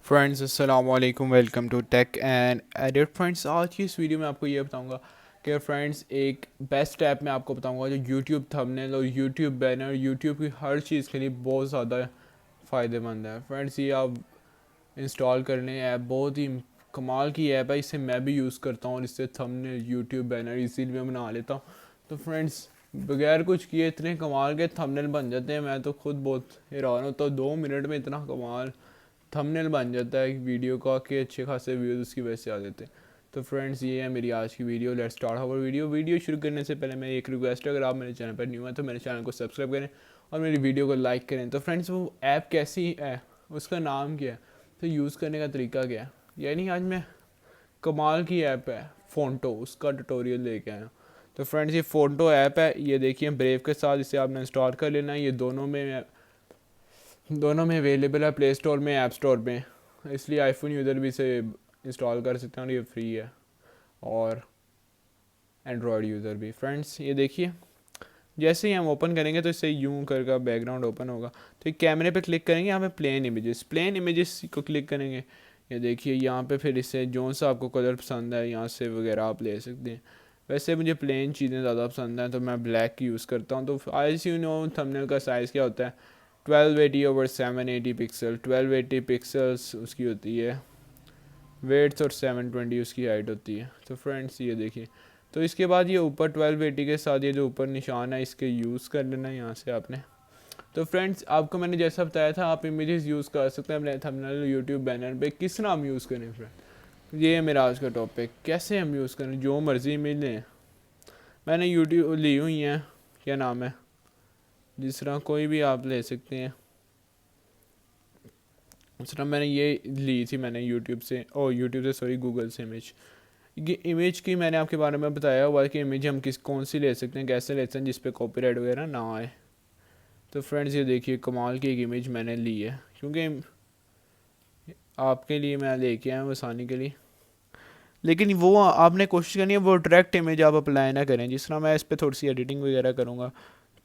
Friends अस्सलाम वालेकुम, welcome to Tech and Edit. Friends, आज की इस वीडियो में आपको ये बताऊंगा कि फ्रेंड्स एक बेस्ट ऐप मैं आपको बताऊंगा जो यूट्यूब थंबनेल और यूट्यूब बैनर, यूट्यूब की हर चीज़ के लिए बहुत ज़्यादा फ़ायदेमंद है। फ्रेंड्स, ये आप इंस्टॉल कर लें, ऐप बहुत ही कमाल की ऐप है। इसे मैं भी यूज़ करता हूँ और इससे थंबनेल, यूट्यूब बैनर इजीली मैं बना लेता हूँ। तो फ्रेंड्स, बगैर कुछ किए इतने कमाल के थंबनेल बन जाते हैं, मैं तो खुद बहुत हैरान होता हूँ। 2 मिनट में इतना कमाल थंबनेल बन जाता है एक वीडियो का कि अच्छे खासे व्यूज़ उसकी वजह से आ जाते हैं। तो फ्रेंड्स, ये है मेरी आज की video. Let's start our video शुरू करने से पहले मैं एक रिक्वेस्ट है, अगर आप मेरे चैनल पर न्यू हैं तो मेरे चैनल को सब्सक्राइब करें और मेरी वीडियो को लाइक करें। तो फ्रेंड्स, वो ऐप कैसी है, उसका नाम क्या है, तो यूज़ करने का तरीका क्या है, यानी आज मैं कमाल की ऐप है फ़ोटो, उसका ट्यूटोरियल लेके आया हूँ। तो फ्रेंड्स, ये फ़ोटो ऐप है, ये देखिए ब्रेव के साथ इसे आपने इंस्टॉल कर लेना है। ये दोनों में अवेलेबल है, प्ले स्टोर में, ऐप स्टोर में, इसलिए आईफोन यूज़र भी इसे इंस्टॉल कर सकते हैं और ये फ्री है, और एंड्रॉयड यूज़र भी। फ्रेंड्स, ये देखिए जैसे ही हम ओपन करेंगे तो इससे यूं करके बैकग्राउंड ओपन होगा। तो ये कैमरे पे क्लिक करेंगे, यहाँ पे प्लेन इमेजेस को क्लिक करेंगे। ये देखिए यहाँ पे फिर इससे जो सा आपको कलर पसंद है यहाँ से वगैरह आप ले सकते हैं। वैसे मुझे प्लेन चीज़ें ज़्यादा पसंद हैं तो मैं ब्लैक की यूज़ करता हूँ। तो आई सी नो थंबनेल का साइज़ क्या होता है, 1280/780 पिक्सल, 1280 पिक्सल्स उसकी होती है वेट्स और 720 उसकी हाइट होती है। तो फ्रेंड्स, ये देखिए, तो इसके बाद ये ऊपर 1280 के साथ ये जो ऊपर निशान है इसके यूज़ कर लेना है यहाँ से आपने। तो फ्रेंड्स, आपको मैंने जैसा बताया था आप इमेजेस यूज़ कर सकते हैं अपने थंबनेल, यूट्यूब बैनर पे। किस तरह हम यूज़ करें फ्रेंड, ये है मेरा आज का टॉपिक। कैसे हम यूज़ करें, जो मर्ज़ी इमेज लें। मैंने यूट्यूब ली हुई हैं, क्या नाम है, जिस तरह कोई भी आप ले सकते हैं। उस तरह मैंने ये ली थी, मैंने यूट्यूब से सॉरी, गूगल से इमेज। ये इमेज की मैंने आपके बारे में बताया हुआ कि इमेज हम कौन सी ले सकते हैं, कैसे ले सकते हैं जिस पे कॉपीराइट वगैरह ना आए। तो फ्रेंड्स, ये देखिए कमाल की एक इमेज मैंने ली है, क्योंकि आपके लिए मैं लेके आया हूँ आसानी के लिए। लेकिन वो आपने कोशिश करनी है वो डायरेक्ट इमेज आप अप्लाई ना करें। जिस तरह मैं इस पर थोड़ी सी एडिटिंग वगैरह करूँगा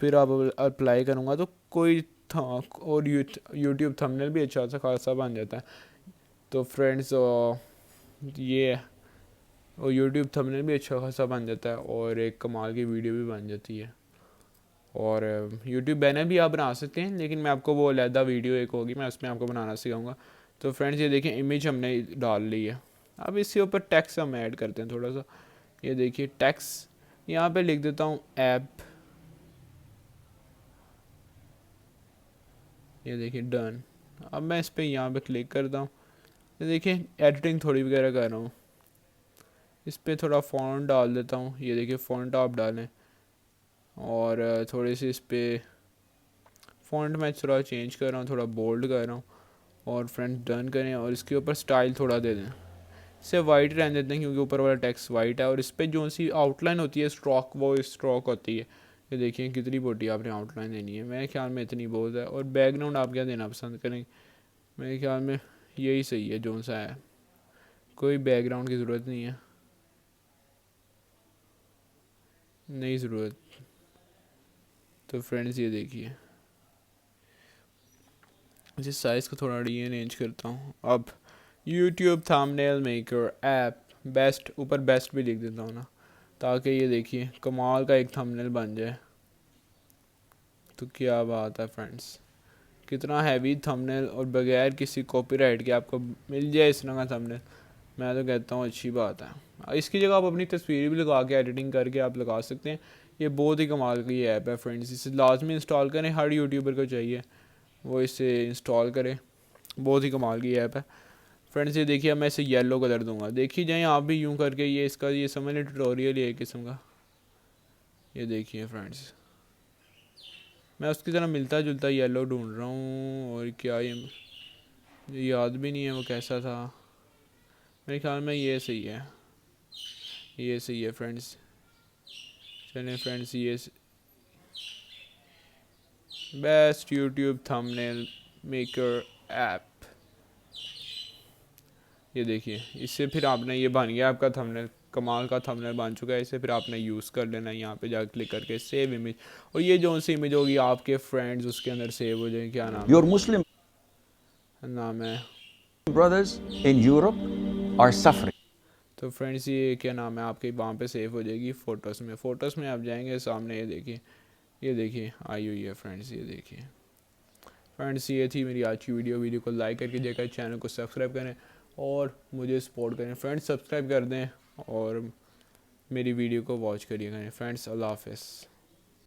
फिर आप अप्लाई करूँगा तो कोई था, और यूट्यूब थंबनेल भी अच्छा सा खासा बन जाता है। तो फ्रेंड्स, ये है, और यूट्यूब थंबनेल भी अच्छा खासा बन जाता है और एक कमाल की वीडियो भी बन जाती है। और यूट्यूब बैनर भी आप बना सकते हैं, लेकिन मैं आपको वो अलहदा वीडियो एक होगी, मैं उसमें आपको बनाना सिखाऊंगा। तो फ्रेंड्स, ये देखिए इमेज हमने डाल ली है। अब इसके ऊपर टेक्स्ट हम ऐड करते हैं थोड़ा सा। ये देखिए टेक्स्ट यहाँ पे लिख देता हूँ ऐप। ये देखिए डन। अब मैं इस पर यहाँ पे क्लिक करता हूँ। ये देखिए एडिटिंग थोड़ी वगैरह कर रहा हूँ, इस पर थोड़ा फ़ॉन्ट डाल देता हूँ। ये देखिए फ़ॉन्ट आप डालें, और थोड़ी सी इस पर फ़ॉन्ट मैं थोड़ा चेंज कर रहा हूँ, थोड़ा बोल्ड कर रहा हूँ। और फ्रेंड्स डन करें, और इसके ऊपर स्टाइल थोड़ा दे दें, इसे वाइट रहने देते हैं क्योंकि ऊपर वाला टेक्स्ट वाइट है। और इस पर जो सी आउटलाइन होती है स्ट्रोक, वो स्ट्रोक होती है। ये देखिए कितनी मोटी आपने आउटलाइन देनी है, मेरे ख्याल में इतनी बहुत है। और बैकग्राउंड आप क्या देना पसंद करें, मेरे ख्याल में यही सही है जो सा है, कोई बैकग्राउंड की ज़रूरत नहीं है, नहीं ज़रूरत। तो फ्रेंड्स, ये देखिए इस साइज़ को थोड़ा रीअरेंज करता हूँ। अब YouTube thumbnail maker app best, ऊपर बेस्ट भी लिख देता हूँ ना, ताकि ये देखिए कमाल का एक थंबनेल बन जाए। तो क्या बात है फ्रेंड्स, कितना हैवी थंबनेल और बगैर किसी कॉपीराइट के आपको मिल जाए इस तरह का थंबनेल, मैं तो कहता हूँ अच्छी बात है। इसकी जगह आप अपनी तस्वीर भी लगा के एडिटिंग करके आप लगा सकते हैं। ये बहुत ही कमाल की ऐप है फ्रेंड्स, इसे लाजमी इंस्टॉल करें, हर यूट्यूबर को चाहिए वो इसे इंस्टॉल करे। बहुत ही कमाल की ऐप है फ्रेंड्स। ये देखिए मैं इसे येलो कलर दूंगा, देखिए जाए आप भी यूं करके, ये इसका ये समझ लें ट्यूटोरियल ही एक किस्म का। ये देखिए फ्रेंड्स, मैं उसकी तरह मिलता जुलता येलो ढूंढ रहा हूँ, और क्या ये मुझे याद भी नहीं है वो कैसा था। मेरे ख्याल में ये सही है, ये सही है फ्रेंड्स। चलें फ्रेंड्स, ये best YouTube thumbnail maker app, ये देखिए इससे फिर आपने, ये बन गया आपका थंबनेल, कमाल का थंबनेल बन चुका है। इसे फिर आपने यूज़ कर लेना है, यहाँ पे जाकर क्लिक करके सेव इमेज, और ये जो सी इमेज होगी आपके फ्रेंड्स उसके अंदर सेव हो जाए। क्या नाम You're है, Muslim. नाम है brothers in Europe are suffering. तो फ्रेंड्स ये क्या नाम है आपके वहाँ पे सेव हो जाएगी फ़ोटोज़ में आप जाएंगे सामने ये देखिए आई हुई है फ्रेंड्स, ये देखिए फ्रेंड्स। ये थी मेरी आज की वीडियो को लाइक करके देखा, चैनल को सब्सक्राइब करें और मुझे सपोर्ट करें फ्रेंड्स, सब्सक्राइब कर दें और मेरी वीडियो को वॉच करिए करें फ्रेंड्स। अल्लाह हाफ़िज़।